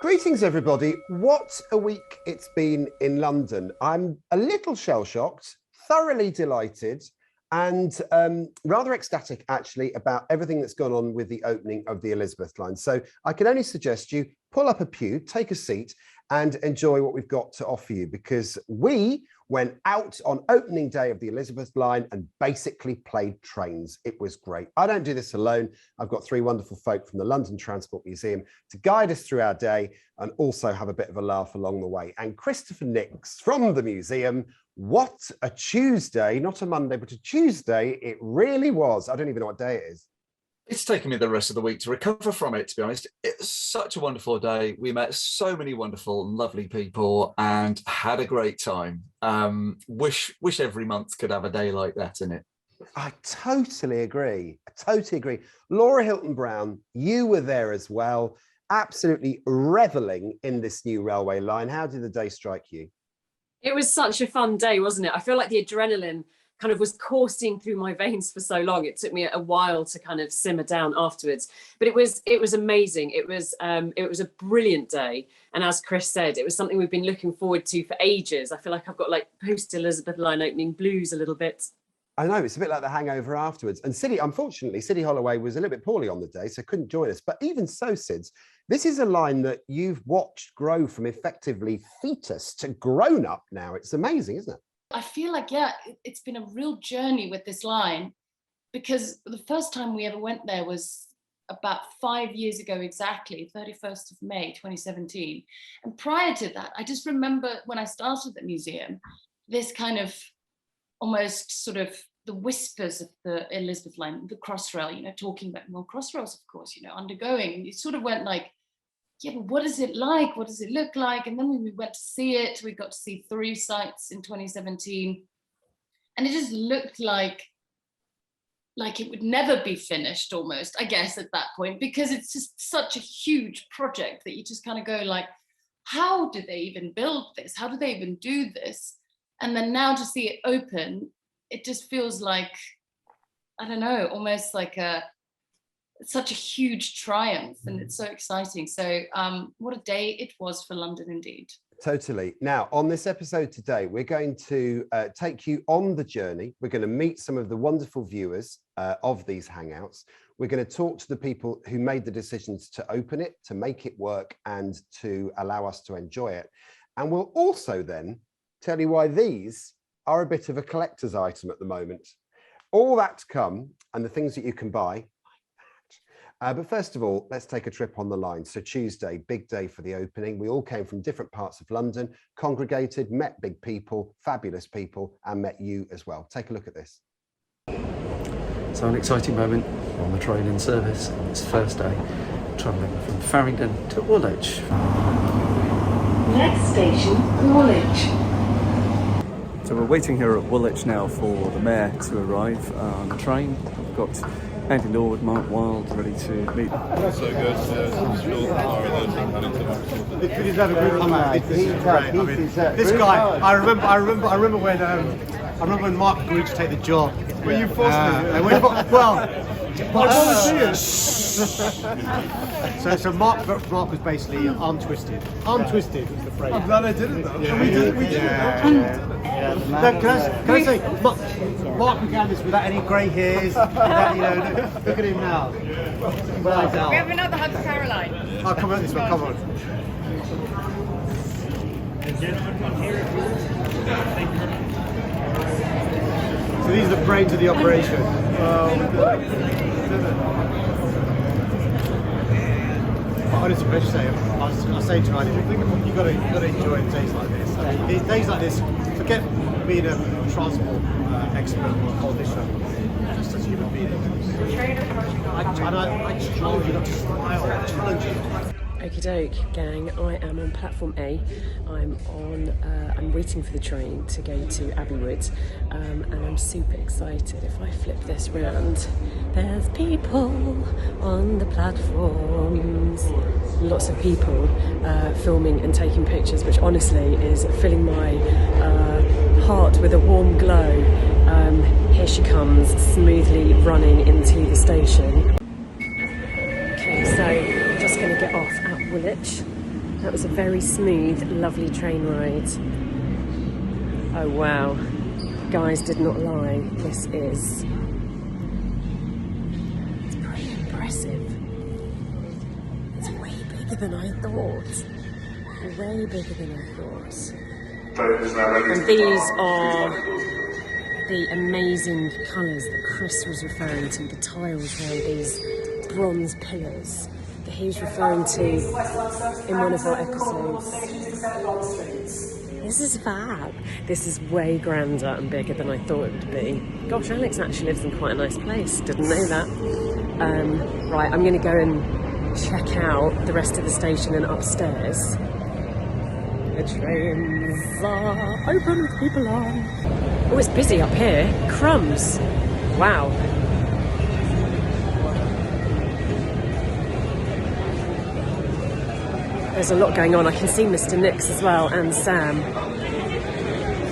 Greetings, everybody. What a week it's been in London. I'm a little shell-shocked, thoroughly delighted, and rather ecstatic, actually, about everything that's gone on with the opening of the Elizabeth line. So I can only suggest you pull up a pew, take a seat, and enjoy what we've got to offer you, because we went out on opening day of the Elizabeth line and basically played trains. It was great. I don't do this alone. I've got three wonderful folk from the London Transport Museum to guide us through our day and also have a bit of a laugh along the way. And Christopher Nix from the museum. What a Tuesday, not a Monday, but a Tuesday it really was. I don't even know what day it is. It's taken me the rest of the week to recover from it, to be honest. It was such a wonderful day. We met so many wonderful, lovely people and had a great time. Wish every month could have a day like that in it. I totally agree. I totally agree. Laura Hilton-Brown, you were there as well, absolutely reveling in this new railway line. How did the day strike you? It was such a fun day, wasn't it? I feel like the adrenaline kind of was coursing through my veins for so long. It took me a while to kind of simmer down afterwards, but it was amazing. It was a brilliant day, and as Chris said, it was something we've been looking forward to for ages. I feel like I've got like post Elizabeth line opening blues a little bit. I know, it's a bit like the hangover afterwards. And unfortunately, City Holloway was a little bit poorly on the day, so couldn't join us. But even so, Sids, this is a line that you've watched grow from effectively fetus to grown up now. It's amazing, isn't it? I feel like, yeah, it's been a real journey with this line, because the first time we ever went there was about 5 years ago exactly, 31st of May 2017. And prior to that, I just remember when I started the museum, this kind of almost sort of the whispers of the Elizabeth line, the Crossrail, you know, talking about, well, Crossrails, of course, you know, undergoing. And you sort of went like, yeah, but what is it like? What does it look like? And then when we went to see it, we got to see 3 sites in 2017. And it just looked like it would never be finished almost, I guess, at that point, because it's just such a huge project that you just kind of go like, how did they even build this? How do they even do this? And then now to see it open, it just feels like, I don't know, almost like such a huge triumph, and it's so exciting. So what a day it was for London indeed. Totally. Now, on this episode today, we're going to take you on the journey. We're going to meet some of the wonderful viewers of these Hangouts. We're going to talk to the people who made the decisions to open it, to make it work, and to allow us to enjoy it. And we'll also then tell you why these are a bit of a collector's item at the moment. All that to come, and the things that you can buy. But first of all, let's take a trip on the line. So Tuesday, big day for the opening. We all came from different parts of London, congregated, met big people, fabulous people, and met you as well. Take a look at this. So an exciting moment on the train in service on its first day, travelling from Farringdon to Woolwich. Next station, Woolwich. So we're waiting here at Woolwich now for the mayor to arrive on the train. We've got Andy Lord, Mark Wild ready to meet. So good. He's had a good come. This guy, I remember when Mark agreed to take the job. Were you forced So Mark was basically arm twisted. Arm twisted was the phrase. I'm glad I did it though. Yeah, we did it. No, can I say, Mark began this without any grey hairs. Without, you know, look at him now. We have another hug to Caroline. Oh, come on, this one, come on. So these are the brains of the operation. Honestly, I should say, I was saying to Andy, you've got to enjoy days like this. Days like this, forget being a transport expert or a politician, just as a human being. I challenge you not to smile, I challenge you. Okie doke, gang. I am on platform A. I'm waiting for the train to go to Abbey Wood, and I'm super excited. If I flip this round, there's people on the platforms. Lots of people filming and taking pictures, which honestly is filling my heart with a warm glow. Here she comes, smoothly running into the station. Okay, so I'm just going to get off at Woolwich. That was a very smooth, lovely train ride. Oh wow, guys did not lie. It's pretty impressive. It's way bigger than I thought. Way bigger than I thought. And these are the amazing colours that Chris was referring to, the tiles around these bronze pillars that he was referring to in one of our episodes. This is fab. This is way grander and bigger than I thought it would be. Gosh, Alex actually lives in quite a nice place. Didn't know that. Right, I'm going to go and check out the rest of the station and upstairs. The trains are open with people on. Oh, it's busy up here. Crumbs. Wow. There's a lot going on. I can see Mr. Nix as well and Sam.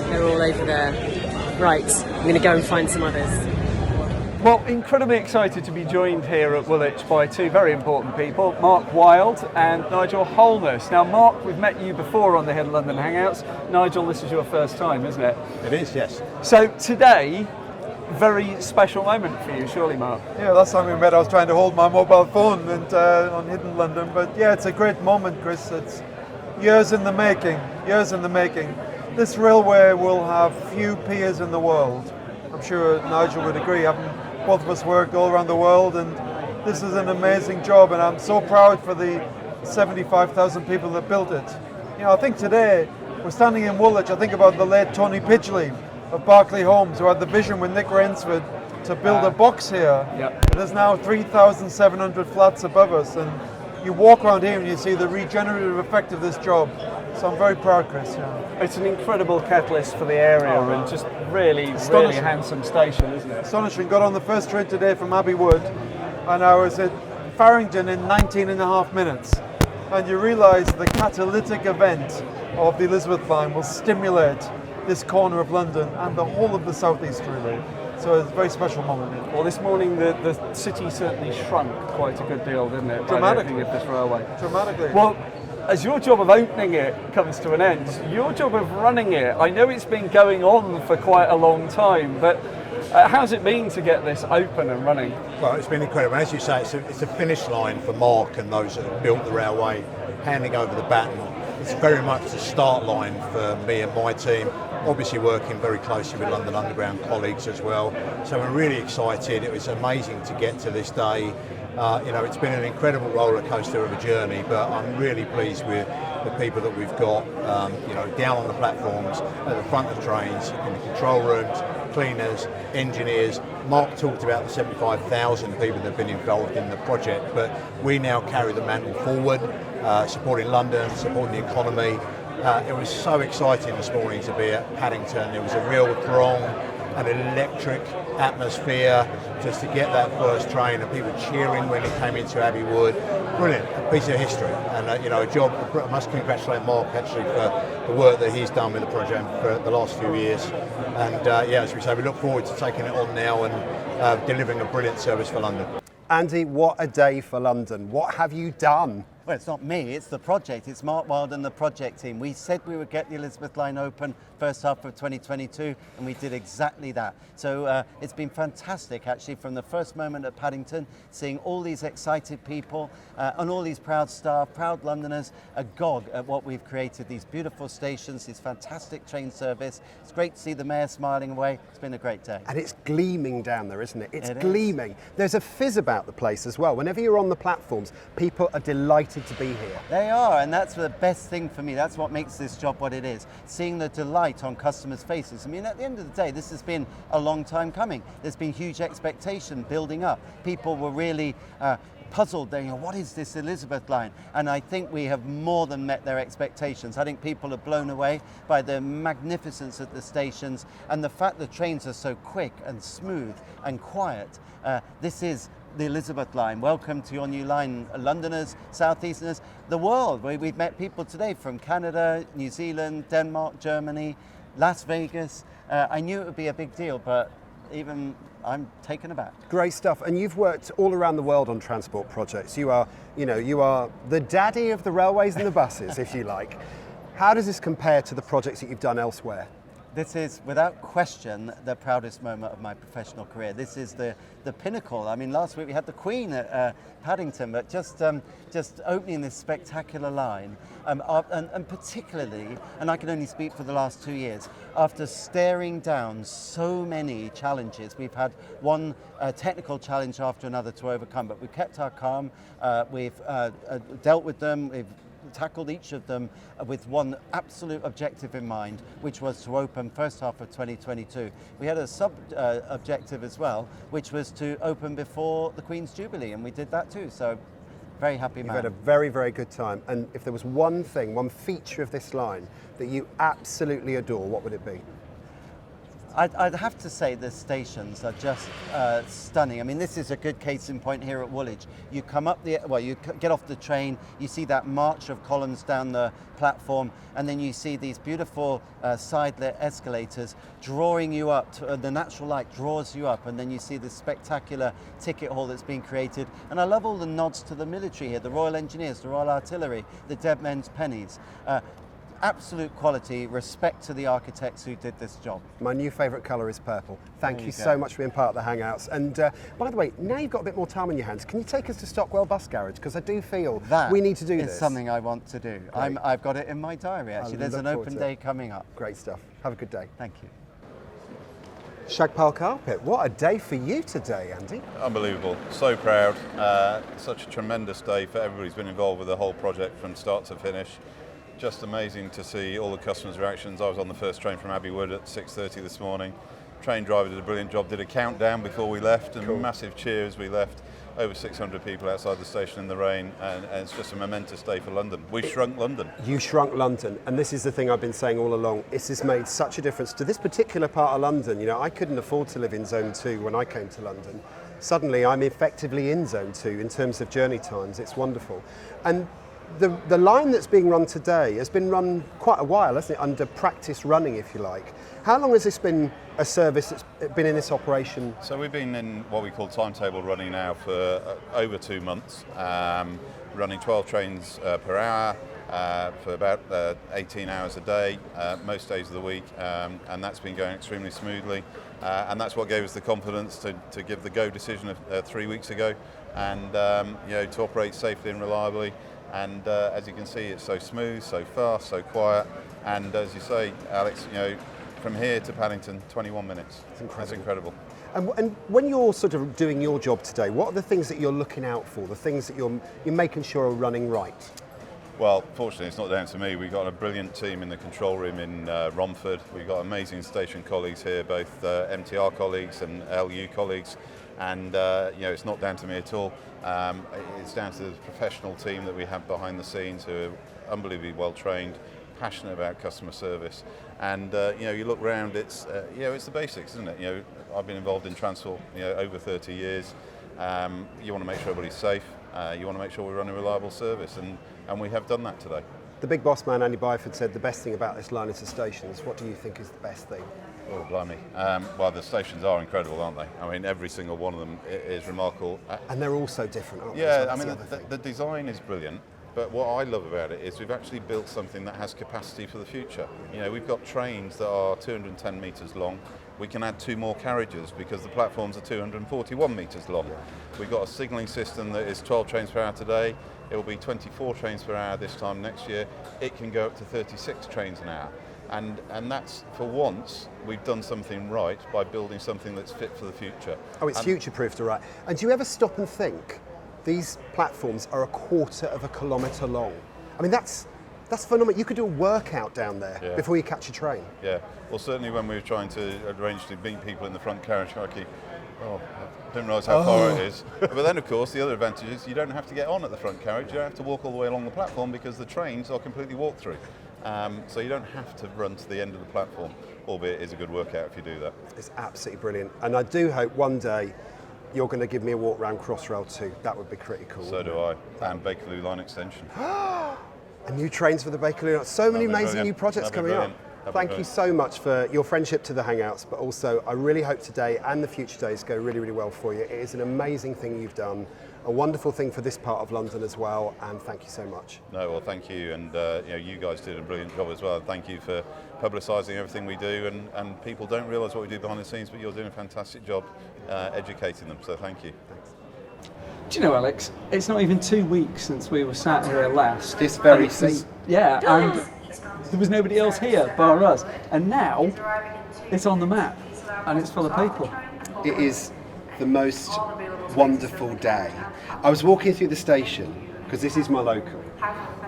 They're all over there. Right, I'm going to go and find some others. Well, incredibly excited to be joined here at Woolwich by two very important people, Mark Wild and Nigel Holness. Now, Mark, we've met you before on the Hidden London Hangouts. Nigel, this is your first time, isn't it? It is, yes. So today, very special moment for you, surely, Mark? Yeah, last time we met I was trying to hold my mobile phone and on Hidden London, but yeah, it's a great moment, Chris. It's years in the making, years in the making. This railway will have few peers in the world. I'm sure Nigel would agree, having both of us worked all around the world, and this is an amazing job, and I'm so proud for the 75,000 people that built it. You know, I think today, we're standing in Woolwich, I think about the late Tony Pidgley of Berkeley Homes, who had the vision with Nick Rainsford to build a box here. Yep. There's now 3,700 flats above us, and you walk around here and you see the regenerative effect of this job. So I'm very proud, Chris. Yeah. It's an incredible catalyst for the area and just really handsome station, isn't it? Astonishing. Got on the first train today from Abbey Wood, and I was at Farringdon in 19 and a half minutes. And you realise the catalytic event of the Elizabeth line will stimulate this corner of London and the whole of the southeast, really. So it's a very special moment. Well, this morning the city certainly shrunk quite a good deal, didn't it? Dramatically. Of this railway. Dramatically. Well, as your job of opening it comes to an end, your job of running it, I know it's been going on for quite a long time, but how's it been to get this open and running? Well, it's been incredible. As you say, it's a finish line for Mark and those that have built the railway, handing over the baton. It's very much the start line for me and my team, obviously working very closely with London Underground colleagues as well. So we're really excited. It was amazing to get to this day. You know, it's been an incredible roller coaster of a journey, but I'm really pleased with the people that we've got, you know, down on the platforms, at the front of the trains, in the control rooms, cleaners, engineers. Mark talked about the 75,000 people that have been involved in the project, but we now carry the mantle forward, supporting London, supporting the economy. It was so exciting this morning to be at Paddington. There was a real throng, an electric atmosphere just to get that first train, and people cheering when it came into Abbey Wood. Brilliant, a piece of history, and you know, a job. I must congratulate Mark actually for the work that he's done with the project for the last few years. And yeah, as we say, we look forward to taking it on now and delivering a brilliant service for London. Andy, what a day for London. What have you done? Well, it's not me, it's the project. It's Mark Wild and the project team. We said we would get the Elizabeth line open first half of 2022, and we did exactly that. So it's been fantastic, actually, from the first moment at Paddington, seeing all these excited people and all these proud staff, proud Londoners, agog at what we've created, these beautiful stations, this fantastic train service. It's great to see the Mayor smiling away. It's been a great day. And it's gleaming down there, isn't it? It's gleaming. There's a fizz about the place as well. Whenever you're on the platforms, people are delighted to be here. They are, and that's the best thing for me. That's what makes this job what it is. Seeing the delight on customers' faces. I mean, at the end of the day, this has been a long time coming. There's been huge expectation building up. People were really puzzled. They, what is this Elizabeth line? And I think we have more than met their expectations. I think people are blown away by the magnificence of the stations and the fact the trains are so quick and smooth and quiet. This is the Elizabeth line. Welcome to your new line, Londoners, Southeasterners, the world. We've met people today from Canada, New Zealand, Denmark, Germany, Las Vegas. I knew it would be a big deal, but even I'm taken aback. Great stuff. And you've worked all around the world on transport projects. You are the daddy of the railways and the buses, if you like. How does this compare to the projects that you've done elsewhere? This is, without question, the proudest moment of my professional career. This is the pinnacle. I mean, last week we had the Queen at Paddington, but just opening this spectacular line, and particularly, and I can only speak for the last 2 years, after staring down so many challenges, we've had one technical challenge after another to overcome, but we've kept our calm, we've dealt with them, we've tackled each of them with one absolute objective in mind, which was to open first half of 2022. We had a sub-objective as well, which was to open before the Queen's Jubilee, and we did that too, so very happy man. You've had a very, very good time, and if there was one thing, one feature of this line that you absolutely adore, what would it be? I'd have to say the stations are just stunning. I mean, this is a good case in point here at Woolwich. You come up you get off the train, you see that march of columns down the platform, and then you see these beautiful side-lit escalators drawing you up. The natural light draws you up, and then you see this spectacular ticket hall that's been created. And I love all the nods to the military here, the Royal Engineers, the Royal Artillery, the Dead Men's Pennies. Absolute quality, respect to the architects who did this job. My new favourite colour is purple. Thank you so much for being part of the Hangouts. And by the way, now you've got a bit more time on your hands, can you take us to Stockwell Bus Garage? Because I do feel that we need to do this. It's something I want to do. I've got it in my diary, actually. There's an open day coming up. Great stuff. Have a good day. Thank you. Shagpile Carpet, what a day for you today, Andy. Unbelievable, so proud. Such a tremendous day for everybody who's been involved with the whole project from start to finish. Just amazing to see all the customers' reactions. I was on the first train from Abbey Wood at 6:30 this morning. Train driver did a brilliant job, did a countdown before we left, and massive cheer as we left. Over 600 people outside the station in the rain, and it's just a momentous day for London. We shrunk London. You shrunk London, and this is the thing I've been saying all along. This has made such a difference to this particular part of London. You know, I couldn't afford to live in Zone 2 when I came to London. Suddenly I'm effectively in Zone 2 in terms of journey times. It's wonderful. And the line that's being run today has been run quite a while, hasn't it, under practice running, if you like. How long has this been a service that's been in this operation? So we've been in what we call timetable running now for over 2 months, running 12 trains per hour for about 18 hours a day, most days of the week, and that's been going extremely smoothly. And that's what gave us the confidence to give the go decision 3 weeks ago, and to operate safely and reliably. And as you can see, it's so smooth, so fast, so quiet. And as you say, Alex, from here to Paddington, 21 minutes. That's incredible. And when you're sort of doing your job today, what are the things that you're looking out for, the things that you're making sure are running right? Well, fortunately, it's not down to me. We've got a brilliant team in the control room in Romford. We've got amazing station colleagues here, both MTR colleagues and LU colleagues. And it's not down to me at all. It's down to the professional team that we have behind the scenes who are unbelievably well trained, passionate about customer service. And you look around, it's the basics, isn't it? I've been involved in transport over 30 years. You want to make sure everybody's safe. You want to make sure we run a reliable service, and we have done that today. The big boss man, Andy Byford, said the best thing about this line is the stations. What do you think is the best thing? Oh, blimey. Well, the stations are incredible, aren't they? I mean, every single one of them is remarkable. And they're all so different, aren't they? Yeah, So I mean, the design is brilliant, but what I love about it is we've actually built something that has capacity for the future. We've got trains that are 210 metres long. We can add 2 more carriages because the platforms are 241 metres long. We've got a signalling system that is 12 trains per hour today. It will be 24 trains per hour this time next year. It can go up to 36 trains an hour. And that's, for once, we've done something right by building something that's fit for the future. Oh, it's future-proofed, all right. And do you ever stop and think, these platforms are 1/4 of a kilometre long? I mean, that's phenomenal. You could do a workout down there before you catch a train. Yeah, well, certainly when we were trying to arrange to meet people in the front carriage, I didn't realise how far it is. But then, of course, the other advantage is you don't have to get on at the front carriage. You don't have to walk all the way along the platform because the trains are completely walk-through. So you don't have to run to the end of the platform, albeit it is a good workout if you do that. It's absolutely brilliant. And I do hope one day you're going to give me a walk around Crossrail too. That would be pretty cool. So do I. And Bakerloo line extension. And new trains for the Bakerloo. So many amazing new projects coming up. Thank you so much for your friendship to the Hangouts, but also I really hope today and the future days go really, really well for you. It is an amazing thing you've done, a wonderful thing for this part of London as well, and thank you so much. No, well, thank you, and you guys did a brilliant job as well. Thank you for publicising everything we do, and people don't realise what we do behind the scenes, but you're doing a fantastic job educating them, so thank you. Thanks. Do you know, Alex, it's not even 2 weeks since we were sat here last. This very seat. Yeah, and there was nobody else here bar us. And now it's on the map and it's full of people. It is the most wonderful day. I was walking through the station, because this is my local,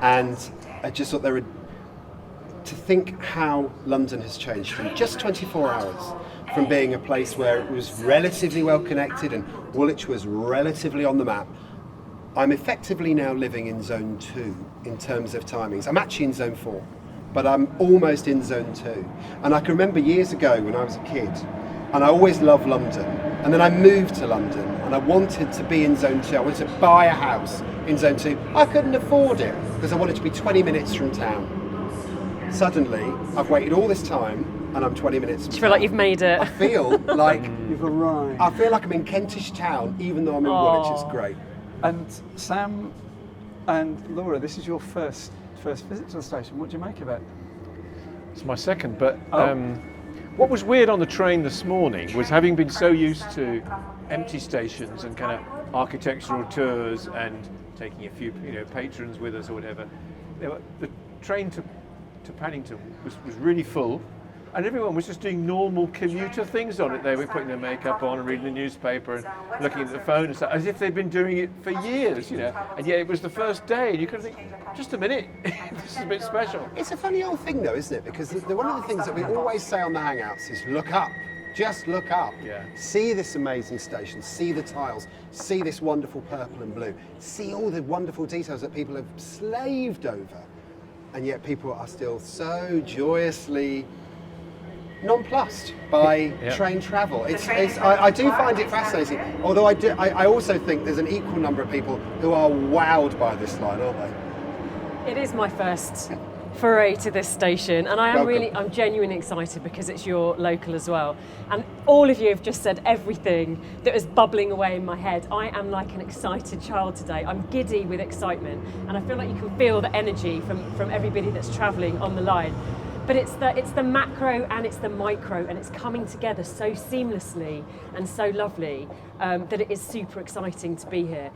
and I just thought to think how London has changed in just 24 hours. From being a place where it was relatively well connected and Woolwich was relatively on the map, I'm effectively now living in zone 2 in terms of timings. I'm actually in zone 4, but I'm almost in zone 2. And I can remember years ago when I was a kid, and I always loved London, and then I moved to London and I wanted to be in zone 2. I wanted to buy a house in zone 2. I couldn't afford it because I wanted to be 20 minutes from town. Suddenly, I've waited all this time and I'm 20 minutes. Do you feel like you've made it? I feel like you've arrived. I feel like I'm in Kentish Town, even though I'm in Woolwich. It's great. And Sam and Laura, this is your first visit to the station. What do you make of it? It's my second, but what was weird on the train this morning was, having been so used to empty stations and kind of architectural tours and taking a few patrons with us or whatever, the train to Paddington was really full. And everyone was just doing normal commuter things on it. They were putting their makeup on and reading the newspaper and looking at the phone and stuff, as if they'd been doing it for years, And yet it was the first day, and you could think, just a minute, this is a bit special. It's a funny old thing, though, isn't it? Because one of the things that we always say on the Hangouts is look up. Just look up. Yeah. See this amazing station. See the tiles. See this wonderful purple and blue. See all the wonderful details that people have slaved over, and yet people are still so joyously nonplussed by train travel. I do find it fascinating, although I also think there's an equal number of people who are wowed by this line, aren't they? It is my first foray to this station, and I'm genuinely excited because it's your local as well. And all of you have just said everything that was bubbling away in my head. I am like an excited child today. I'm giddy with excitement, and I feel like you can feel the energy from everybody that's travelling on the line. But it's the macro and it's the micro, and it's coming together so seamlessly and so lovely that it is super exciting to be here.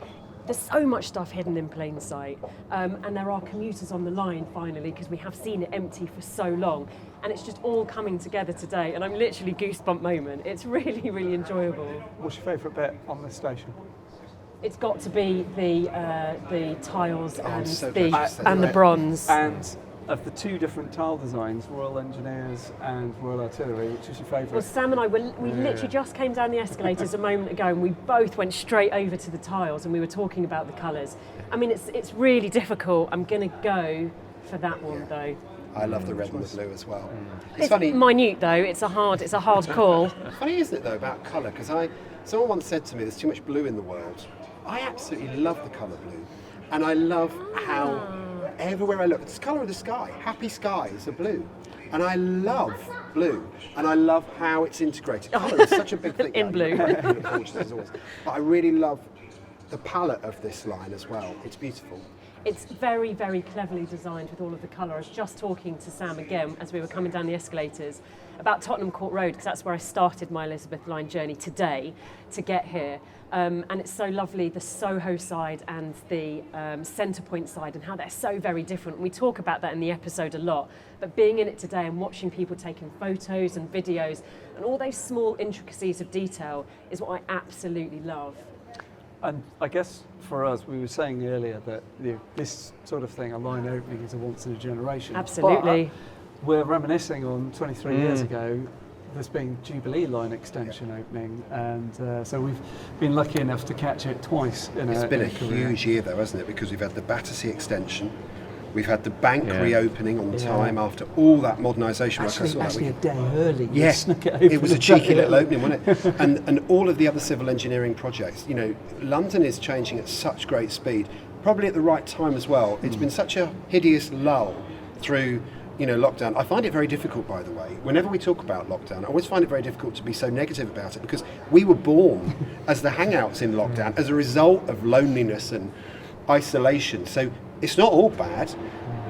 There's so much stuff hidden in plain sight, and there are commuters on the line finally, because we have seen it empty for so long, and it's just all coming together today, and I'm literally goosebump moment. It's really, really enjoyable. What's your favourite bit on this station? It's got to be the tiles and so the bronze. And of the two different tile designs, Royal Engineers and Royal Artillery, which is your favourite? Well, Sam and I, we literally just came down the escalators a moment ago, and we both went straight over to the tiles, and we were talking about the colours. I mean, it's really difficult. I'm going to go for that one, though. I love the red and the blue as well. It's funny. Minute though. It's a hard call. Funny, isn't it, though, about colour? Because someone once said to me, "There's too much blue in the world." I absolutely love the colour blue, and I love how everywhere I look, it's the colour of the sky. Happy skies are blue. And I love blue, and I love how it's integrated. Colour is such a big thing. In blue. As always. But I really love the palette of this line as well. It's beautiful. It's very, very cleverly designed with all of the colour. I was just talking to Sam again as we were coming down the escalators about Tottenham Court Road, because that's where I started my Elizabeth line journey today to get here. And it's so lovely, the Soho side and the Centre Point side, and how they're so very different. We talk about that in the episode a lot, but being in it today and watching people taking photos and videos and all those small intricacies of detail is what I absolutely love. And I guess for us, we were saying earlier that this sort of thing, a line opening, is a once in a generation. Absolutely. But we're reminiscing on 23 years ago, there's been Jubilee line extension opening, and so we've been lucky enough to catch it twice. It's been a huge year though, hasn't it? Because we've had the Battersea extension, we've had the bank reopening on time after all that modernisation work. Actually a day early. Yeah, snuck it open. It was a cheeky little opening, wasn't it? and all of the other civil engineering projects. You know, London is changing at such great speed, probably at the right time as well. It's been such a hideous lull through lockdown. I find it very difficult, by the way. Whenever we talk about lockdown, I always find it very difficult to be so negative about it, because we were born as the Hangouts in lockdown as a result of loneliness and isolation. So it's not all bad.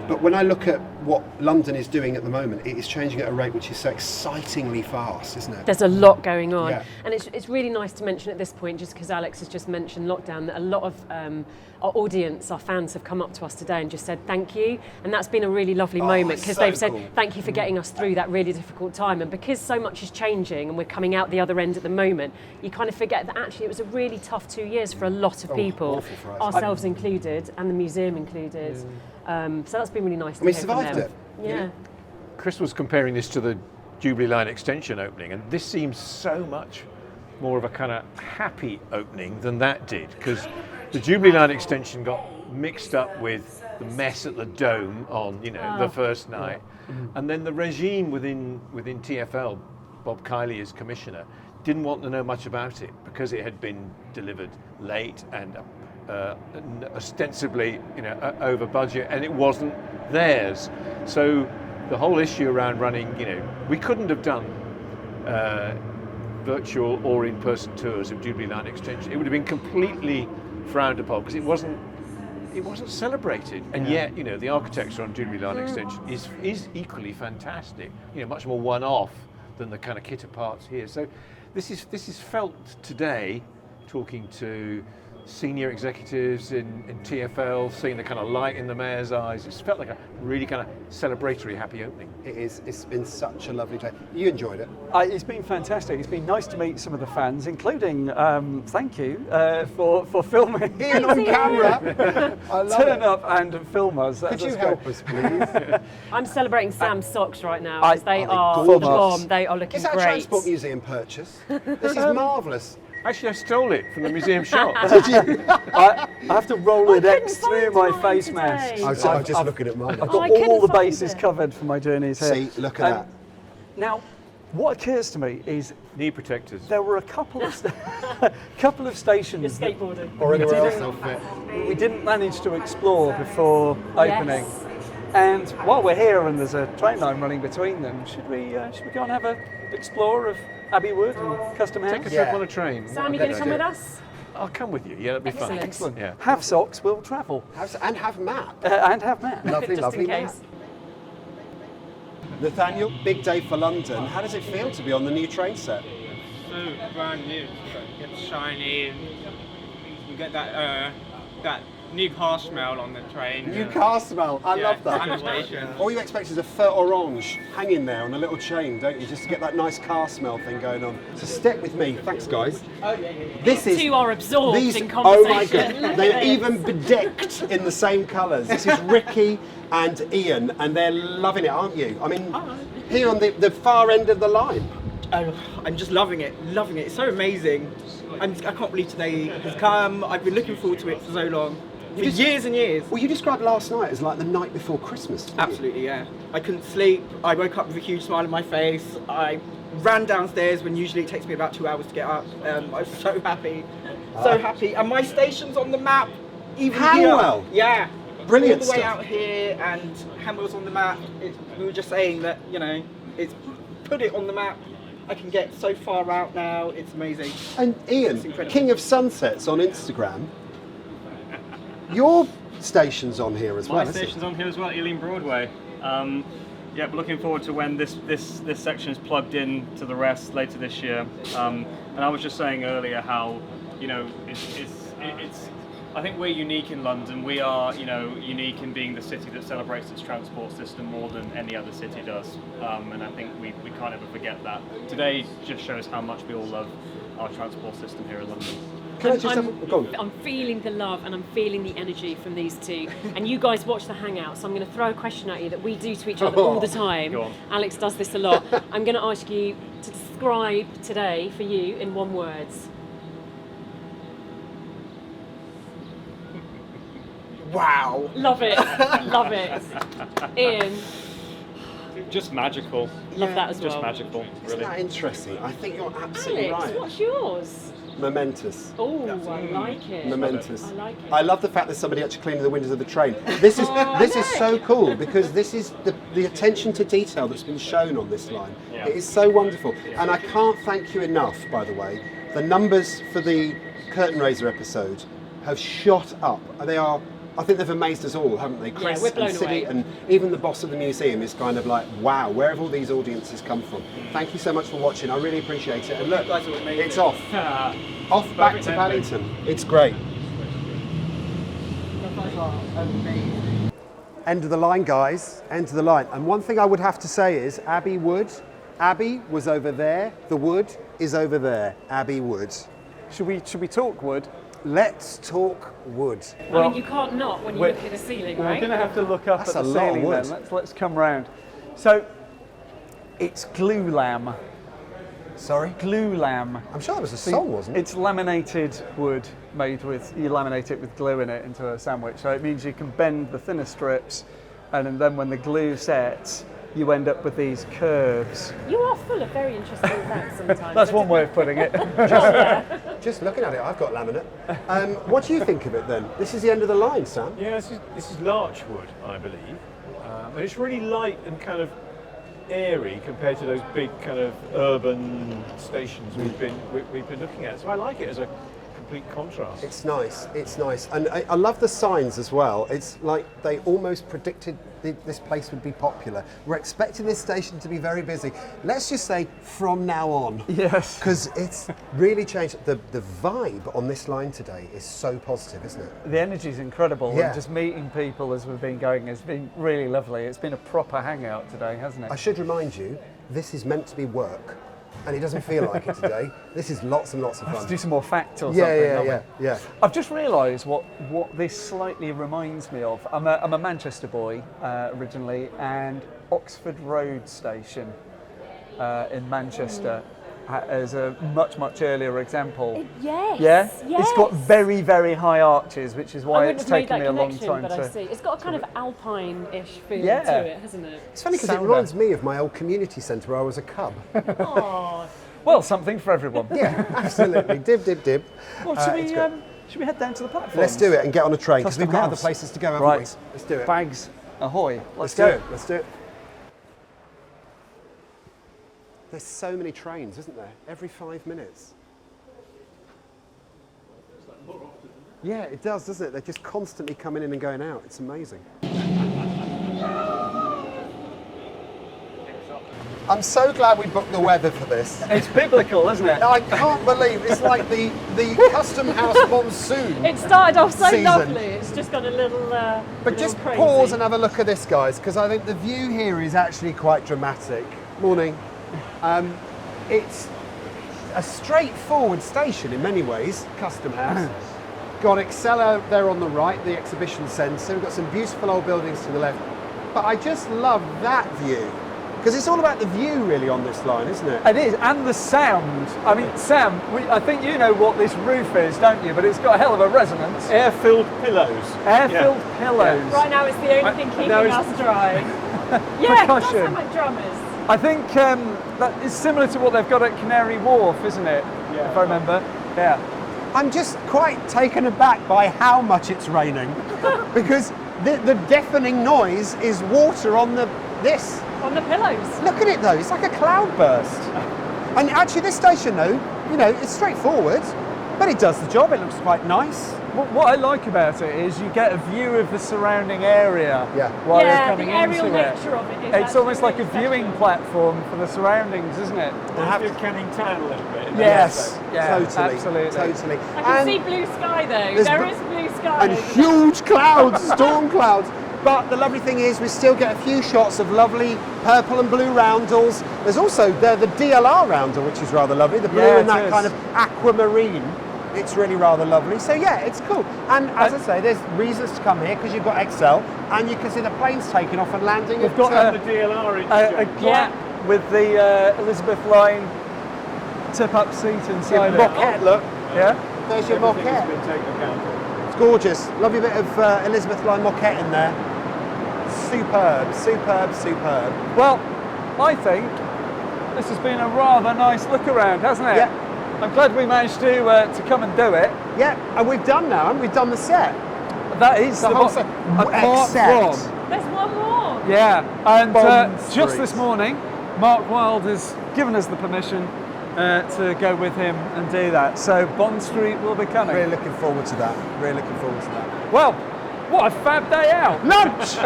But when I look at what London is doing at the moment, it is changing at a rate which is so excitingly fast, isn't it? There's a lot going on. Yeah. And it's really nice to mention at this point, just because Alex has just mentioned lockdown, that a lot of our audience, our fans, have come up to us today and just said thank you. And that's been a really lovely moment, because they've said thank you for getting us through that really difficult time. And because so much is changing and we're coming out the other end at the moment, you kind of forget that actually it was a really tough 2 years for a lot of people, ourselves included and the museum included. So that's been really nice to hear from them. Survived it. Yeah. Chris was comparing this to the Jubilee Line extension opening, and this seems so much more of a kind of happy opening than that did, because the Jubilee Line extension got mixed up with the mess at the Dome on the first night, and then the regime within TfL, Bob Kiley as commissioner, didn't want to know much about it because it had been delivered late and ostensibly over budget, and it wasn't theirs. So the whole issue around running, we couldn't have done virtual or in-person tours of Jubilee Line extension. It would have been completely frowned upon because it wasn't celebrated. And yet, the architecture on Jubilee Line extension is equally fantastic. Much more one-off than the kind of kit parts here. So this is felt today, talking to senior executives in TfL, seeing the kind of light in the mayor's eyes. It's felt like a really kind of celebratory, happy opening. It is. It's been such a lovely day. You enjoyed it? It's been fantastic. It's been nice to meet some of the fans, including, thank you for filming. Ian on camera. I love Turn up and film us. Could you help us, please? I'm celebrating Sam's socks right now, because they are gorgeous. bomb. They are looking Is that great. a Transport Museum purchase? This is marvellous. Actually, I stole it from the museum shop. Did you? I have to roll it X through my face mask. I'm just looking at mine. I've got all the bases covered for my journeys here. See, look at that. Now, what occurs to me is knee protectors. There were a couple of stations You're skateboarding. Or anywhere else they'll fit. We didn't manage to explore before opening. Yes. And while we're here and there's a train line running between them, should we go and have an explore of Abbey Wood and Custom House? Take a trip on a train. Sam, you going to come with us? I'll come with you. Yeah, that'd be fun. Excellent. Yeah. Have socks, we'll travel. And have map. And have map. Lovely, Just lovely in map. case. Nathaniel, big day for London. How does it feel to be on the new train set? So brand new. It's shiny, and you get that new car smell on the train. New car smell. I love that. And the station. All you expect is a feu orange hanging there on a little chain, don't you? Just to get that nice car smell thing going on. So stick with me. Thanks, guys. This is. Two are absorbed These, in oh my conversation. God, they're even bedecked in the same colours. This is Ricky and Ian, and they're loving it, aren't you? I mean, here on the far end of the line. I'm just loving it. It's so amazing. I can't believe today has come. I've been looking forward to it for so long. For years and years. Well, you described last night as like the night before Christmas, didn't Absolutely, yeah. I couldn't sleep. I woke up with a huge smile on my face. I ran downstairs when usually it takes me about 2 hours to get up. I was so happy. So happy. And my station's on the map. Even Hanwell? Here. Yeah. Brilliant All the way stuff. out here, and Hanwell's on the map. We were just saying that, it's put it on the map. I can get so far out now. It's amazing. And Ian, King of Sunsets on Instagram. Your station's on here as well. My station's on here as well, Ealing Broadway. Yeah, we're looking forward to when this section is plugged in to the rest later this year. And I was just saying earlier how, it's I think we're unique in London. We are, unique in being the city that celebrates its transport system more than any other city does. And I think we can't ever forget that. Today just shows how much we all love our transport system here in London. I'm feeling the love and I'm feeling the energy from these two. And you guys watch the Hangouts. So I'm going to throw a question at you that we do to each other all the time. Go on. Alex does this a lot. I'm going to ask you to describe today for you in one word. Wow. Love it. Love it. Ian. Just magical. Love that as well. Just magical. Isn't Really. that interesting? I think you're absolutely Alex, right. what's yours? Momentous. Oh, I like it. Momentous. I like it. I love the fact there's somebody actually cleaning the windows of the train. This is so cool because this is the attention to detail that's been shown on this line. Yeah. It is so wonderful, and I can't thank you enough. By the way, the numbers for the curtain raiser episode have shot up. They are. I think they've amazed us all, haven't they? Chris we're blown and Siddy, away. and even the boss of the museum is kind of like, wow, where have all these audiences come from? Thank you so much for watching. I really appreciate it. And look, it's off. Off back to Paddington. It's great. End of the line, guys. End of the line. And one thing I would have to say is Abbey Wood. Abbey was over there. The wood is over there. Abbey Wood. Should we talk wood? Let's talk wood. I mean, you can't not when you look at the ceiling, We're right? going to have to look up That's at the a lot of ceiling wood. then. Let's come round. So, it's glue lamb. Sorry? Glue lamb. I'm sure that was a song, wasn't it? It's laminated wood made with, you laminate it with glue in it into a sandwich. So it means you can bend the thinner strips, and then when the glue sets, you end up with these curves. You are full of very interesting facts sometimes. That's one way of putting it. Just looking at it, I've got laminate. What do you think of it then? This is the end of the line, Sam. Yeah, this is larch wood, I believe. And it's really light and kind of airy compared to those big kind of urban stations we've been looking at. So I like it as a complete contrast. It's nice, it's nice. And I love the signs as well. It's like they almost predicted this place would be popular. We're expecting this station to be very busy. Let's just say from now on. Yes. Because it's really changed. The vibe on this line today is so positive, isn't it? The energy's incredible. Yeah. And just meeting people as we've been going has been really lovely. It's been a proper hangout today, hasn't it? I should remind you, this is meant to be work. And it doesn't feel like it today. This is lots and lots of fun. Let's do some more facts or Yeah, something. yeah. I've just realised what this slightly reminds me of. I'm a Manchester boy originally, and Oxford Road Station in Manchester as a much earlier example. Yes. Yeah. Yes. It's got very, very high arches, which is why it's taken me a long time but I to. see. It's got a kind of alpine-ish feel Yeah. to it, hasn't it? It's funny because it reminds me of my old community centre where I was a cub. Oh. Well, something for everyone. Yeah, absolutely. Dib. Well, should we head down to the platform? Let's do it and get on a train because Custom we've got house. other places to go, haven't Right. we? Let's do it. Bags ahoy. Let's do it. Let's do it. There's so many trains, isn't there? Every 5 minutes. Yeah, it does, doesn't it? They're just constantly coming in and going out. It's amazing. I'm so glad we booked the weather for this. It's biblical, isn't it? I can't believe it's like the custom house monsoon. It started off so season. lovely. It's just got a little. But just pause and have a look at this, guys, because I think the view here is actually quite dramatic. Morning. It's a straightforward station in many ways, Custom House. Got Excel out there on the right, the exhibition centre. We've got some beautiful old buildings to the left. But I just love that view. Because it's all about the view, really, on this line, isn't it? It is, and the sound. I mean, Sam, I think you know what this roof is, don't you? But it's got a hell of a resonance. Air-filled pillows. Air-filled pillows. Right now, it's the only thing keeping us dry. Yeah, it does Percussion. sound like drummers. I think that is similar to what they've got at Canary Wharf, isn't it? Yeah. If I remember. Yeah. I'm just quite taken aback by how much it's raining. Because the deafening noise is water on this. On the pillows. Look at it though, it's like a cloudburst. And actually this station though, you know, it's straightforward, but it does the job, it looks quite nice. What I like about it is you get a view of the surrounding area while you're coming the aerial into it. nature of it is It's almost like a really viewing platform for the surroundings, isn't it? Canning Town a little bit. Yes, yeah, totally. absolutely. I can see blue sky though. There is blue sky. And huge clouds, storm clouds. But the lovely thing is we still get a few shots of lovely purple and blue roundels. There's also the DLR roundel, which is rather lovely. The blue and that kind of aquamarine. It's really rather lovely. So yeah, it's cool. And as I say, there's reasons to come here because you've got Excel and you can see the planes taking off and landing. We've got the DLR a gap with the Elizabeth line tip-up seat inside it. Moquette, look. Yeah. There's your moquette. Been taken account of. It's gorgeous. Lovely bit of Elizabeth line moquette in there. Superb, superb, superb. Well, I think this has been a rather nice look around, hasn't it? Yeah. I'm glad we managed to come and do it. Yeah, and we've done now, and we've done the set. That is the whole set. Apart from. There's one more. Yeah, and just Street. this morning, Mark Wild has given us the permission to go with him and do that. So Bond Street will be coming. Really looking forward to that. Really looking forward to that. Well, what a fab day out. Lunch!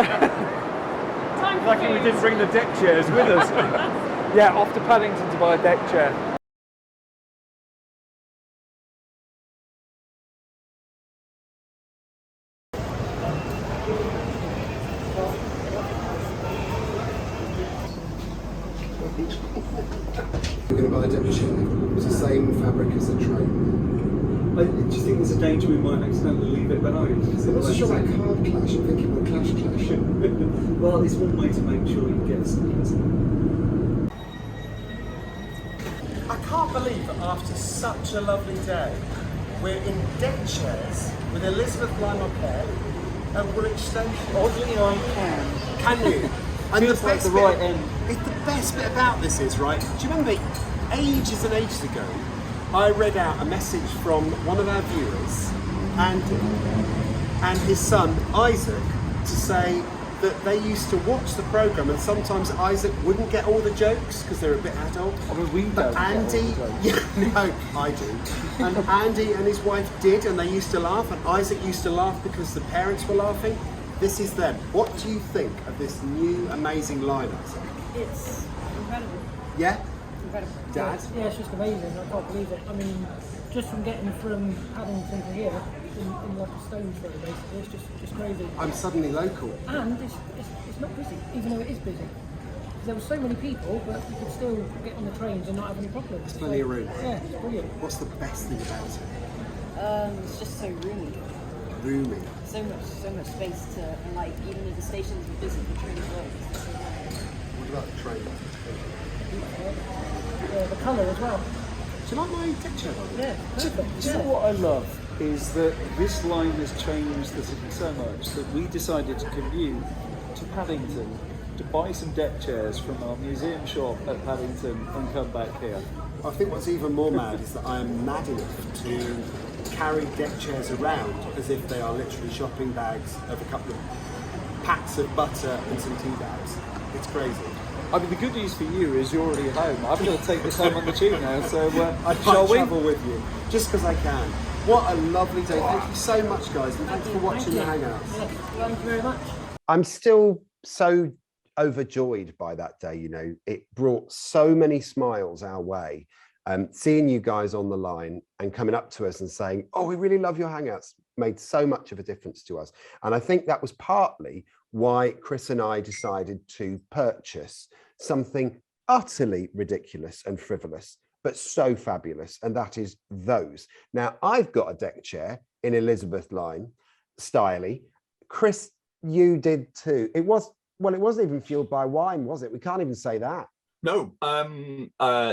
Lucky we didn't bring the deck chairs with us. Yeah, off to Paddington to buy a deck chair. We're going to buy a deck chair. It's the same fabric as the train. I just think there's a danger we might accidentally leave it behind. What's a show like Card Clash? I'm thinking of Clash. Well, it's one way to make sure you get something. I can't believe that after such a lovely day, we're in deck chairs with Elizabeth Line Arcade at Woolwich Station. Oddly, I can. Can you? And Feels like the right end. It's the best bit about this is, right, do you remember ages and ages ago, I read out a message from one of our viewers and his son, Isaac, to say that they used to watch the programme and sometimes Isaac wouldn't get all the jokes because they're a bit adult. I mean, we But don't. Andy, no, I do. And Andy and his wife did, and they used to laugh, and Isaac used to laugh because the parents were laughing. This is them. What do you think of this new amazing line, Isaac? It's incredible. Yeah? Incredible. Dad? Yeah, it's just amazing. I can't believe it. I mean, just from getting from Paddington to here in like a stone's throw, basically, it's just crazy. I'm suddenly local. And it's not busy, even though it is busy. There were so many people, but you could still get on the trains and not have any problems. There's plenty of room. Yeah, it's brilliant. What's the best thing about it? It's just so roomy. Roomy. So much space to, and like even if the stations are busy, the trains are. What about the train? Yeah, the colour as well. Do you like my deck chair? Yeah, perfect. Do you know what I love is that this line has changed the city so much that we decided to commute to Paddington to buy some deck chairs from our museum shop at Paddington and come back here. I think what's even more mad is that I am mad enough to carry deck chairs around as if they are literally shopping bags of a couple of packs of butter and some tea bags. It's crazy. I mean, the good news for you is you're already home. I've got to take this home on the tube now, so I shall might we? travel with you, just because I can. What a lovely day. Thank you so much, guys, and thanks for watching the Hangouts. Thank you very much. I'm still so overjoyed by that day. You know, it brought so many smiles our way. Seeing you guys on the line and coming up to us and saying, "Oh, we really love your Hangouts," made so much of a difference to us. And I think that was partly why Chris and I decided to purchase something utterly ridiculous and frivolous, but so fabulous, and that is those. Now, I've got a deck chair in Elizabeth Line, styly. Chris, you did too. It wasn't even fueled by wine, was it? We can't even say that. No,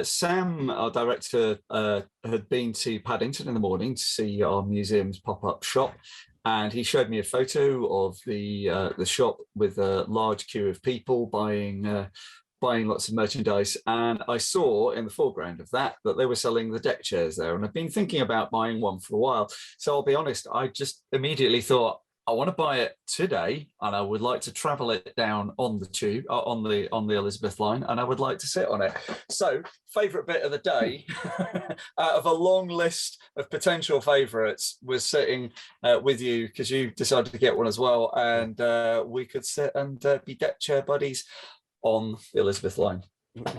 Sam, our director, had been to Paddington in the morning to see our museum's pop-up shop, and he showed me a photo of the shop with a large queue of people buying lots of merchandise, and I saw in the foreground of that they were selling the deck chairs there, and I've been thinking about buying one for a while. So I'll be honest, I just immediately thought, I want to buy it today, and I would like to travel it down on the tube, on the Elizabeth line, and I would like to sit on it. So, favourite bit of the day, out of a long list of potential favourites, was sitting with you because you decided to get one as well, and we could sit and be deck chair buddies on the Elizabeth line.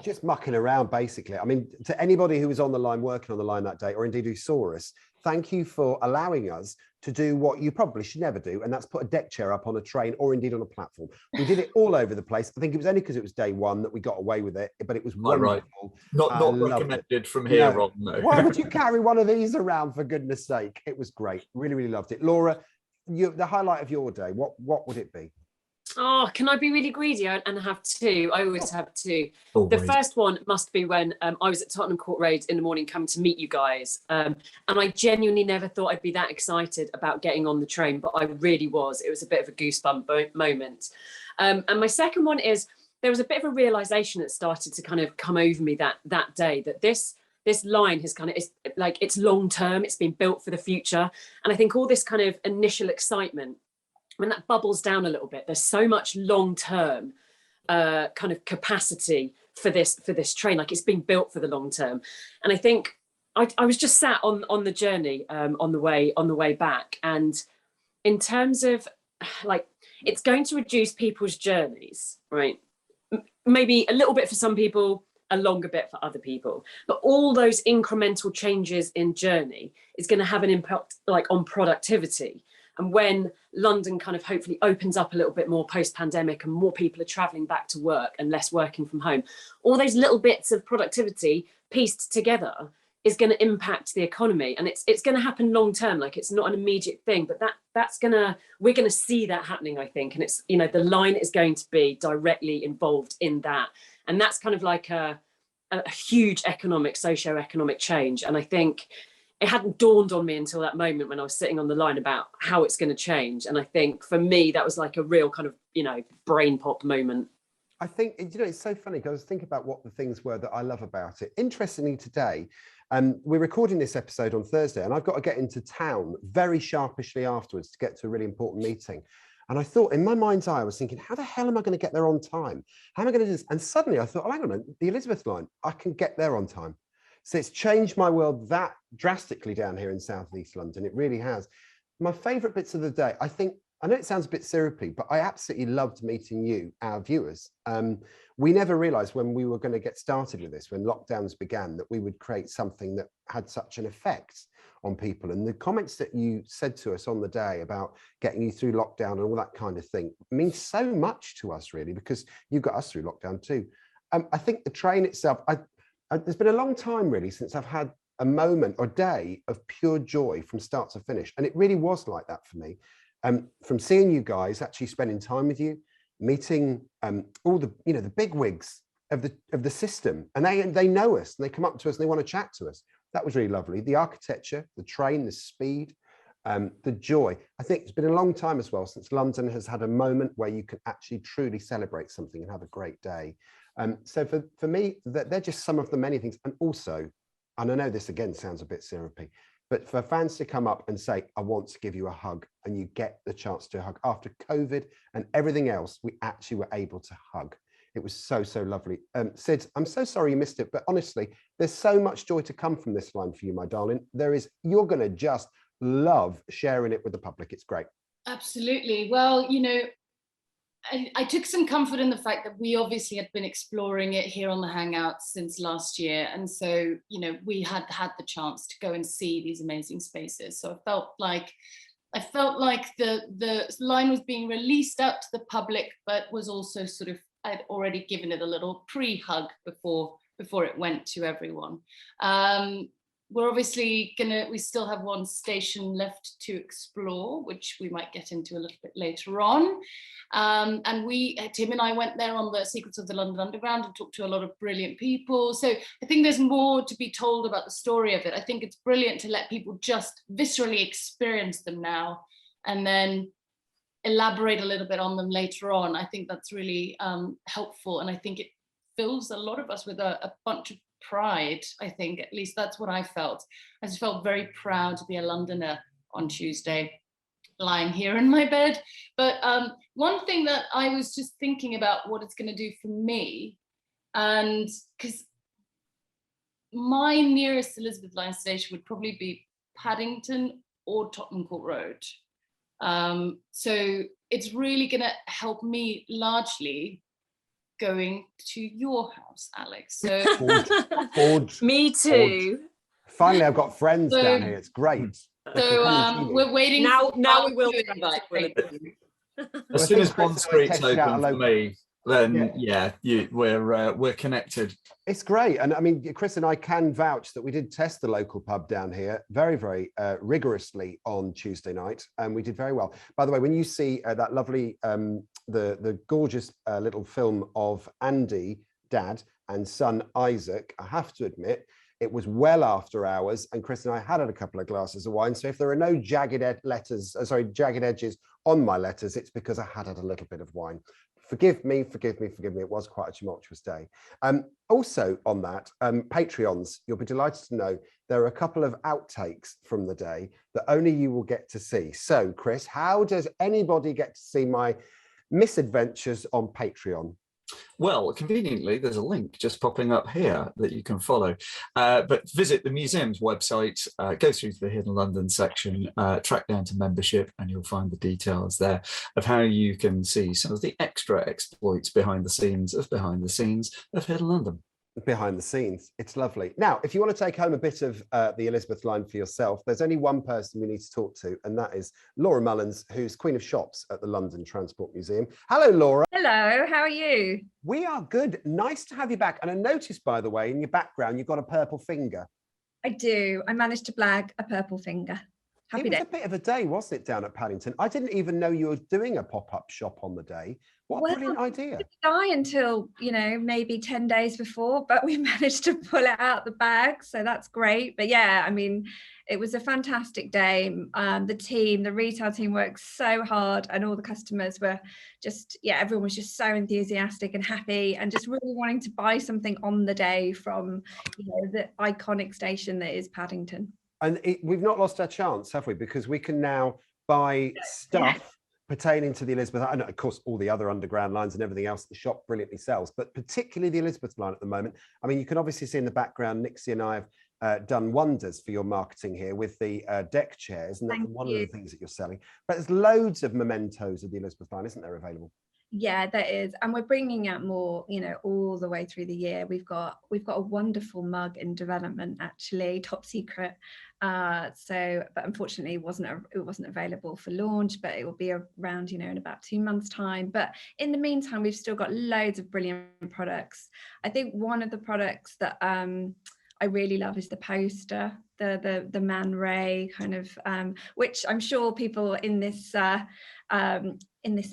Just mucking around, basically. I mean, to anybody who was on the line, working on the line that day, or indeed who saw us, thank you for allowing us to do what you probably should never do, and that's put a deck chair up on a train or indeed on a platform. We did it all over the place. I think it was only because it was day one that we got away with it, but it was wonderful. Right. Not recommended from here on, no. Why would you carry one of these around, for goodness sake? It was great. Really, really loved it. Laura, the highlight of your day, what would it be? Oh, can I be really greedy and have two? I always have two. Always. The first one must be when I was at Tottenham Court Road in the morning coming to meet you guys. And I genuinely never thought I'd be that excited about getting on the train, but I really was. It was a bit of a goosebump moment. And my second one is there was a bit of a realisation that started to kind of come over me that day, that this this line has kind of, it's like, it's long term, it's been built for the future. And I think all this kind of initial excitement, when that bubbles down a little bit, there's so much long term kind of capacity for this train. Like, it's been built for the long term. And I think I was just sat on the journey on the way back, and in terms of like, it's going to reduce people's journeys, right? Maybe a little bit for some people, a longer bit for other people, but all those incremental changes in journey is going to have an impact like on productivity. And when London kind of hopefully opens up a little bit more post-pandemic and more people are traveling back to work and less working from home, all those little bits of productivity pieced together is going to impact the economy. And it's going to happen long term. Like, it's not an immediate thing, but we're going to see that happening, I think. And it's, you know, the line is going to be directly involved in that. And that's kind of like a huge socio-economic change. And I think it hadn't dawned on me until that moment when I was sitting on the line about how it's going to change. And I think for me, that was like a real kind of, you know, brain pop moment. I think, you know, it's so funny because I was thinking about what the things were that I love about it. Interestingly, today, we're recording this episode on Thursday, and I've got to get into town very sharpishly afterwards to get to a really important meeting. And I thought, in my mind's eye, I was thinking, how the hell am I going to get there on time? How am I going to do this? And suddenly I thought, oh, hang on a minute, the Elizabeth line, I can get there on time. So it's changed my world that drastically down here in Southeast London. It really has. My favourite bits of the day, I know it sounds a bit syrupy, but I absolutely loved meeting you, our viewers. We never realised when we were going to get started with this, when lockdowns began, that we would create something that had such an effect on people. And the comments that you said to us on the day about getting you through lockdown and all that kind of thing means so much to us, really, because you got us through lockdown too. I think the train itself, there's been a long time really since I've had a moment or day of pure joy from start to finish. And it really was like that for me. From seeing you guys, actually spending time with you, meeting all the, you know, the big wigs of the system, and they know us and they come up to us and they want to chat to us. That was really lovely. The architecture, the train, the speed, the joy. I think it's been a long time as well since London has had a moment where you can actually truly celebrate something and have a great day. So for me, they're just some of the many things. And also, and I know this again sounds a bit syrupy, but for fans to come up and say, I want to give you a hug, and you get the chance to hug after COVID and everything else, we actually were able to hug. It was so, so lovely. Sid, I'm so sorry you missed it, but honestly, there's so much joy to come from this line for you, my darling. You're going to just love sharing it with the public. It's great. Absolutely. Well, you know, I took some comfort in the fact that we obviously had been exploring it here on the Hangouts since last year. And so, you know, we had the chance to go and see these amazing spaces. So I felt like the line was being released out to the public, but was also sort of, I'd already given it a little pre-hug before it went to everyone. We're obviously we still have one station left to explore, which we might get into a little bit later on. And Tim and I went there on the Secrets of the London Underground and talked to a lot of brilliant people. So I think there's more to be told about the story of it. I think it's brilliant to let people just viscerally experience them now and then elaborate a little bit on them later on. I think that's really helpful. And I think it fills a lot of us with a bunch of pride. I think at least that's what I felt. I just felt very proud to be a Londoner on Tuesday, lying here in my bed. But one thing that I was just thinking about what it's going to do for me, and because my nearest Elizabeth line station would probably be Paddington or Tottenham Court Road. So it's really going to help me largely going to your house, Alex. So Forge, me too. Forge. Finally, I've got friends down here. It's great. So we're waiting. Now we will invite. As soon as Bond Street's open for me, then we're connected. It's great. And I mean, Chris and I can vouch that we did test the local pub down here very, very rigorously on Tuesday night, and we did very well. By the way, when you see that lovely, the gorgeous little film of Andy, Dad, and son Isaac, I have to admit, it was well after hours, and Chris and I had a couple of glasses of wine. So if there are no jagged edges on my letters, it's because I had a little bit of wine. Forgive me. It was quite a tumultuous day. Also on that, Patreons, you'll be delighted to know there are a couple of outtakes from the day that only you will get to see. So, Chris, how does anybody get to see my misadventures on Patreon? Well, conveniently, there's a link just popping up here that you can follow. But visit the museum's website, go through to the Hidden London section, track down to membership, and you'll find the details there of how you can see some of the extra exploits behind the scenes of Hidden London. Behind the scenes. It's lovely. Now, if you want to take home a bit of the Elizabeth line for yourself, there's only one person we need to talk to, and that is Laura Mullins, who's Queen of Shops at the London Transport Museum. Hello, Laura. Hello, how are you? We are good. Nice to have you back. And I noticed, by the way, in your background, you've got a purple finger. I do. I managed to blag a purple finger. Happy day. It was a bit of a day, wasn't it, down at Paddington? I didn't even know you were doing a pop-up shop on the day. What a brilliant idea. It didn't die until, maybe 10 days before, but we managed to pull it out the bag. So that's great. But yeah, I mean, it was a fantastic day. The retail team worked so hard, and all the customers were just, everyone was just so enthusiastic and happy and just really wanting to buy something on the day from, the iconic station that is Paddington. And we've not lost our chance, have we? Because we can now buy stuff pertaining to the Elizabeth, and of course all the other underground lines and everything else the shop brilliantly sells, but particularly the Elizabeth line at the moment. I mean, you can obviously see in the background, Nixie and I have done wonders for your marketing here with the deck chairs, and that's one of the things that you're selling. But there's loads of mementos of the Elizabeth line, isn't there, available? Yeah, there is, and we're bringing out more, all the way through the year. We've got a wonderful mug in development, actually, top secret. But unfortunately, it wasn't available for launch, but it will be around, in about 2 months' time. But in the meantime, we've still got loads of brilliant products. I think one of the products that I really love is the poster, the Man Ray kind of, which I'm sure people in this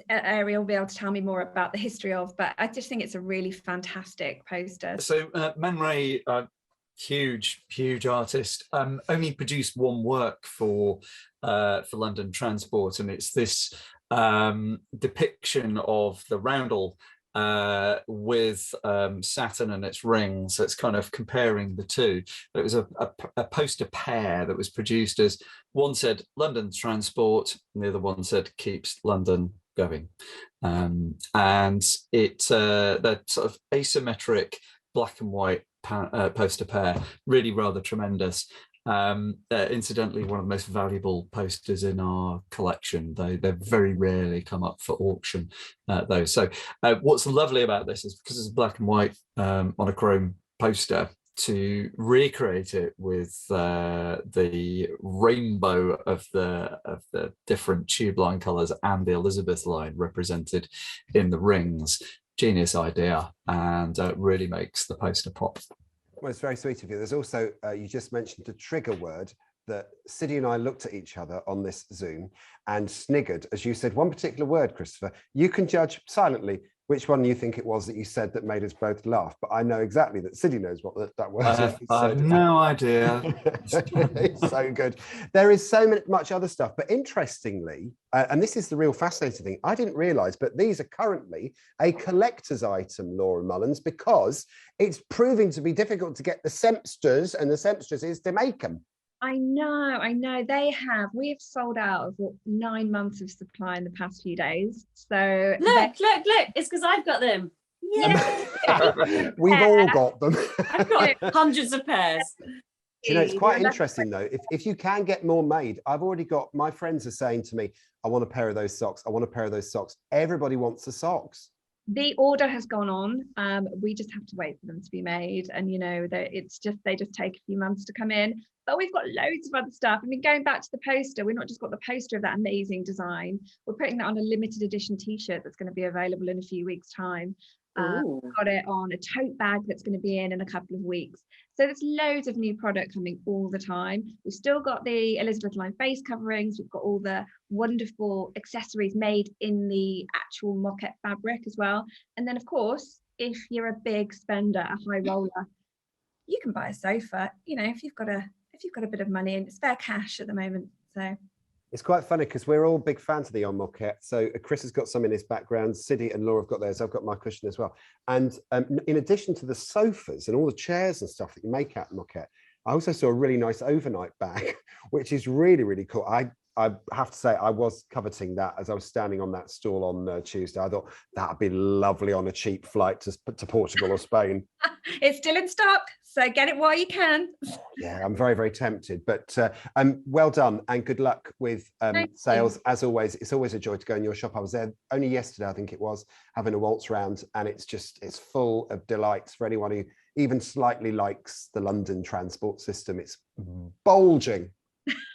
area will be able to tell me more about the history of, but I just think it's a really fantastic poster. So Man Ray, huge artist, only produced one work for London Transport, and it's this depiction of the roundel with Saturn and its rings. So it's kind of comparing the two. But it was a poster pair that was produced as one said London Transport and the other one said keeps London going. And it that sort of asymmetric black and white poster pair, really rather tremendous. Incidentally, one of the most valuable posters in our collection, though they very rarely come up for auction, those. So what's lovely about this is because it's black and white monochrome poster, to recreate it with the rainbow of the different tube line colours and the Elizabeth line represented in the rings. Genius idea, and really makes the poster pop. Well, it's very sweet of you. There's also, you just mentioned a trigger word that Siddy and I looked at each other on this Zoom and sniggered as you said one particular word, Christopher. You can judge silently which one you think it was that you said that made us both laugh, but I know exactly that Siddy knows what that word is. I have no idea. It's so good. There is so much other stuff, but interestingly, and this is the real fascinating thing, I didn't realise, but these are currently a collector's item, Laura Mullins, because it's proving to be difficult to get the sempsters and the sempstresses to make them. I know we have sold out of 9 months of supply in the past few days. So look, it's because I've got them. Yeah. We've all got them. I've got hundreds of pairs. It's quite interesting though, if you can get more made. I've already got, my friends are saying to me, I want a pair of those socks, I want a pair of those socks. Everybody wants the socks. The order has gone on. We just have to wait for them to be made, and they just take a few months to come in. But we've got loads of other stuff. I mean, going back to the poster, we've not just got the poster of that amazing design. We're putting that on a limited edition T-shirt that's going to be available in a few weeks' time. Got it on a tote bag that's going to be in a couple of weeks. So there's loads of new product coming all the time. We've still got the Elizabeth line face coverings. We've got all the wonderful accessories made in the actual moquette fabric as well. And then, of course, if you're a big spender, a high roller, you can buy a sofa. If you've got a bit of money, and it's fair cash at the moment. So It's quite funny because we're all big fans of the on moquette. So Chris has got some in his background. Siddy and Laura have got theirs. I've got my cushion as well. And in addition to the sofas and all the chairs and stuff that you make out of moquette, I also saw a really nice overnight bag, which is really, really cool. I have to say, I was coveting that as I was standing on that stall on Tuesday. I thought that'd be lovely on a cheap flight to Portugal or Spain. It's still in stock, so get it while you can. Yeah, I'm very, very tempted. But well done and good luck with sales. As always, it's always a joy to go in your shop. I was there only yesterday, I think it was, having a waltz round, and it's full of delights for anyone who even slightly likes the London transport system. It's bulging.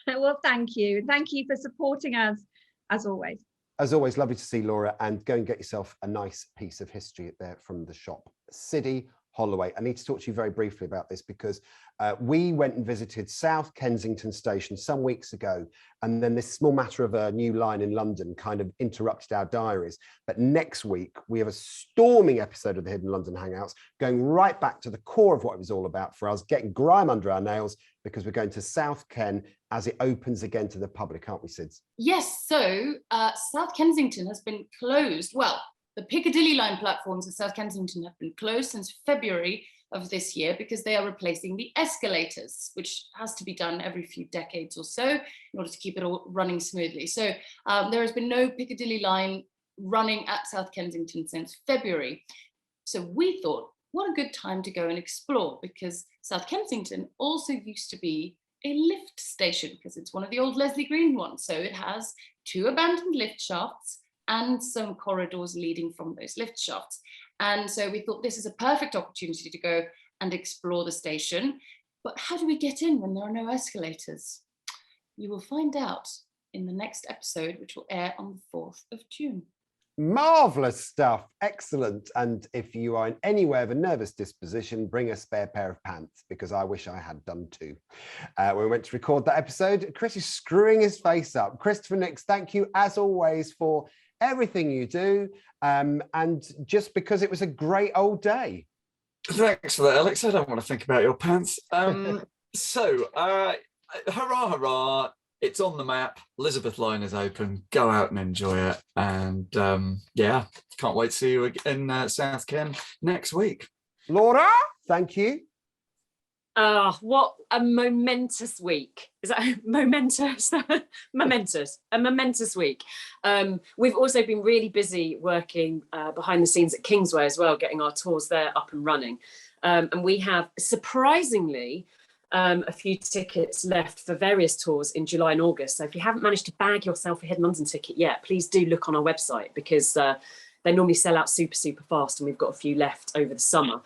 Well, thank you. Thank you for supporting us, as always. As always, lovely to see Laura, and go and get yourself a nice piece of history there from the shop. Siddy Holloway. I need to talk to you very briefly about this because we went and visited South Kensington Station some weeks ago, and then this small matter of a new line in London kind of interrupted our diaries. But next week, we have a storming episode of the Hidden London Hangouts, going right back to the core of what it was all about for us, getting grime under our nails, because we're going to South Ken as it opens again to the public, aren't we, Sids? Yes, so South Kensington has been closed. Well, the Piccadilly line platforms of South Kensington have been closed since February of this year because they are replacing the escalators, which has to be done every few decades or so in order to keep it all running smoothly. So there has been no Piccadilly line running at South Kensington since February. So we thought, what a good time to go and explore, because South Kensington also used to be a lift station because it's one of the old Leslie Green ones. So it has 2 abandoned lift shafts and some corridors leading from those lift shafts. And so we thought this is a perfect opportunity to go and explore the station. But how do we get in when there are no escalators? You will find out in the next episode, which will air on the 4th of June. Marvellous stuff. Excellent. And if you are in any way of a nervous disposition, bring a spare pair of pants, because I wish I had done too. When we went to record that episode, Chris is screwing his face up. Christopher Nix, thank you as always for everything you do. And just because it was a great old day. Thanks for that, Alex. I don't want to think about your pants. So, hurrah, hurrah. It's on the map. Elizabeth Line is open. Go out and enjoy it. And yeah, can't wait to see you in South Ken next week. Laura, thank you. What a momentous week. Is that momentous? Momentous. A momentous week. We've also been really busy working behind the scenes at Kingsway as well, getting our tours there up and running. And we have, surprisingly, a few tickets left for various tours in July and August. So if you haven't managed to bag yourself a Hidden London ticket yet, please do look on our website, because they normally sell out super, super fast, and we've got a few left over the summer.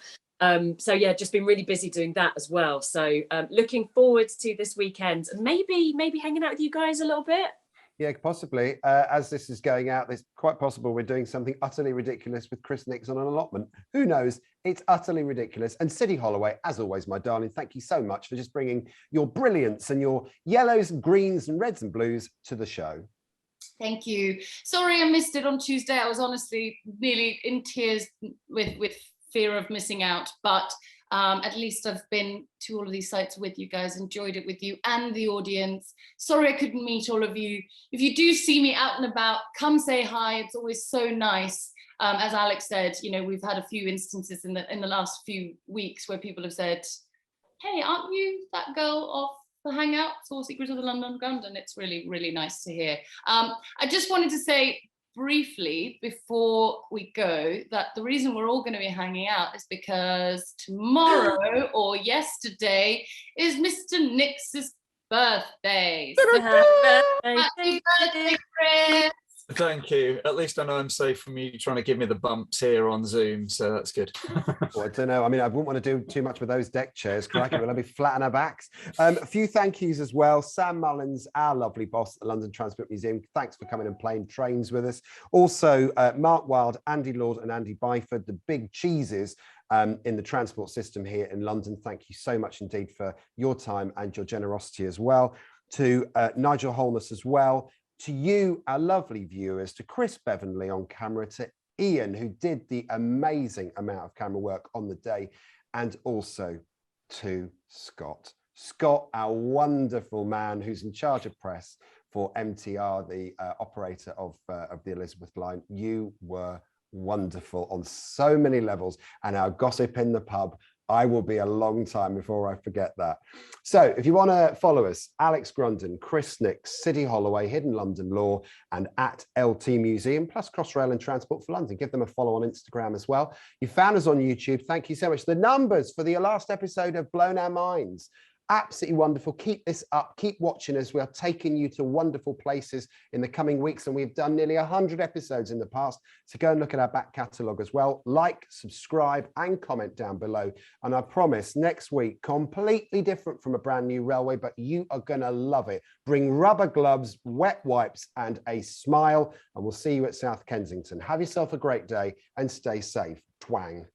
So yeah, just been really busy doing that as well. So looking forward to this weekend, and maybe hanging out with you guys a little bit. Yeah, possibly. As this is going out, it's quite possible we're doing something utterly ridiculous with Chris Nix on an allotment. Who knows? It's utterly ridiculous. And Siddy Holloway, as always, my darling, thank you so much for just bringing your brilliance and your yellows and greens and reds and blues to the show. Thank you. Sorry I missed it on Tuesday. I was honestly nearly in tears with fear of missing out, but at least I've been to all of these sites with you guys, enjoyed it with you and the audience. Sorry I couldn't meet all of you. If you do see me out and about, come say hi. It's always so nice. As Alex said, you know, we've had a few instances in the last few weeks where people have said, hey, aren't you that girl off the Hangouts or Secrets of the London Underground? And it's really, really nice to hear. I just wanted to say briefly before we go that the reason we're all going to be hanging out is because tomorrow or yesterday is Mr. Nix's birthday. So happy birthday, Chris. Thank you. At least I know I'm safe from you trying to give me the bumps here on Zoom, so that's good. Well, I don't know. I mean, I wouldn't want to do too much with those deck chairs. Crikey, we'll be flat on our backs. A few thank yous as well. Sam Mullins, our lovely boss at the London Transport Museum. Thanks for coming and playing trains with us. Also, Mark Wild, Andy Lord and Andy Byford, the big cheeses in the transport system here in London. Thank you so much indeed for your time and your generosity as well. To Nigel Holness as well. To you, our lovely viewers, to Chris Bevanley on camera, to Ian, who did the amazing amount of camera work on the day, and also to Scott. Scott, our wonderful man who's in charge of press for MTR, the operator of the Elizabeth line. You were wonderful on so many levels, and our gossip in the pub, I will be a long time before I forget that. So if you want to follow us, Alex Grunden, Chris Nix, City Holloway, Hidden London Law, and at LT Museum, plus Crossrail and Transport for London. Give them a follow on Instagram as well. You found us on YouTube. Thank you so much. The numbers for the last episode have blown our minds. Absolutely wonderful. Keep this up. Keep watching us. We are taking you to wonderful places in the coming weeks, and we've done nearly 100 episodes in the past. So go and look at our back catalogue as well. Like, subscribe, and comment down below. And I promise next week, completely different from a brand new railway, but you are going to love it. Bring rubber gloves, wet wipes, and a smile, and we'll see you at South Kensington. Have yourself a great day and stay safe. Twang.